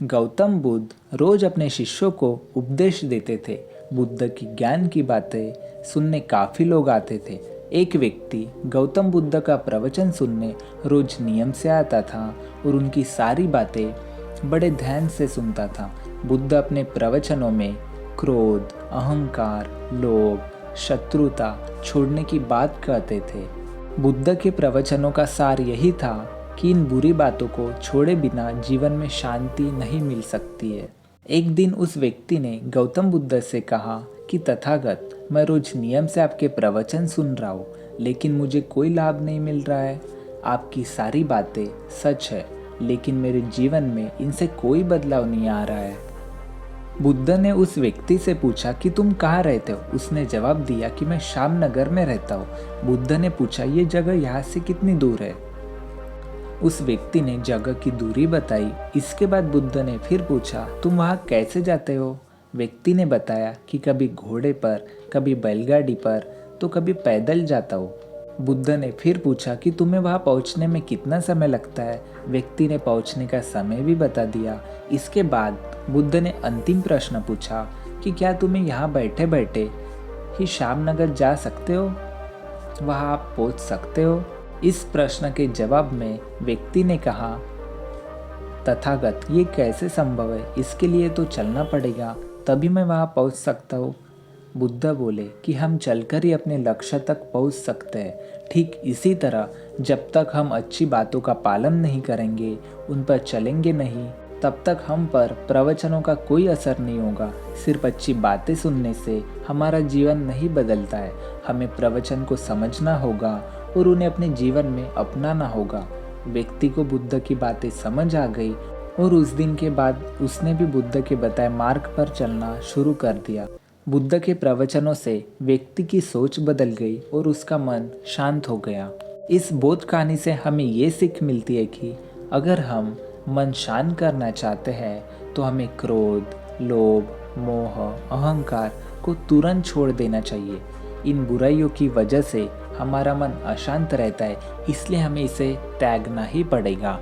गौतम बुद्ध रोज अपने शिष्यों को उपदेश देते थे। बुद्ध की ज्ञान की बातें सुनने काफी लोग आते थे। एक व्यक्ति गौतम बुद्ध का प्रवचन सुनने रोज नियम से आता था और उनकी सारी बातें बड़े ध्यान से सुनता था। बुद्ध अपने प्रवचनों में क्रोध, अहंकार, लोभ, शत्रुता छोड़ने की बात कहते थे। बुद्ध के प्रवचनों का सार यही था कि इन बुरी बातों को छोड़े बिना जीवन में शांति नहीं मिल सकती है। एक दिन उस व्यक्ति ने गौतम बुद्ध से कहा कि तथागत, मैं रोज नियम से आपके प्रवचन सुन रहा हूँ, लेकिन मुझे कोई लाभ नहीं मिल रहा है। आपकी सारी बातें सच है, लेकिन मेरे जीवन में इनसे कोई बदलाव नहीं आ रहा है। बुद्ध ने उस व्यक्ति से पूछा कि तुम कहाँ रहते हो। उसने जवाब दिया कि मैं श्यामनगर में रहता हूँ। बुद्ध ने पूछा, ये जगह यहाँ से कितनी दूर है। उस व्यक्ति ने जगह की दूरी बताई। इसके बाद बुद्ध ने फिर पूछा, तुम वहाँ कैसे जाते हो। व्यक्ति ने बताया कि कभी घोड़े पर, कभी बैलगाड़ी पर, तो कभी पैदल जाता हूँ। बुद्ध ने फिर पूछा कि तुम्हें वहाँ पहुँचने में कितना समय लगता है। व्यक्ति ने पहुँचने का समय भी बता दिया। इसके बाद बुद्ध ने अंतिम प्रश्न पूछा कि क्या तुम्हें यहाँ बैठे बैठे ही श्यामनगर जा सकते हो, वहाँ आप पहुँच सकते हो। इस प्रश्न के जवाब में व्यक्ति ने कहा, तथागत, ये कैसे संभव है। इसके लिए तो चलना पड़ेगा, तभी मैं वहाँ पहुँच सकता हूँ। बुद्ध बोले कि हम चलकर ही अपने लक्ष्य तक पहुँच सकते हैं। ठीक इसी तरह जब तक हम अच्छी बातों का पालन नहीं करेंगे, उन पर चलेंगे नहीं, तब तक हम पर प्रवचनों का कोई असर नहीं होगा। सिर्फ अच्छी बातें सुनने से हमारा जीवन नहीं बदलता है। हमें प्रवचन को समझना होगा और उन्हें अपने जीवन में अपनाना होगा। व्यक्ति को बुद्ध की बातें समझ आ गई और उस दिन के बाद उसने भी बुद्ध के बताए मार्ग पर चलना शुरू कर दिया। बुद्ध के प्रवचनों से व्यक्ति की सोच बदल गई और उसका मन शांत हो गया। इस बोध कहानी से हमें ये सीख मिलती है कि अगर हम मन शांत करना चाहते हैं तो हमें क्रोध, लोभ, मोह, अहंकार को तुरंत छोड़ देना चाहिए। इन बुराइयों की वजह से हमारा मन अशांत रहता है, इसलिए हमें इसे त्यागना ही पड़ेगा।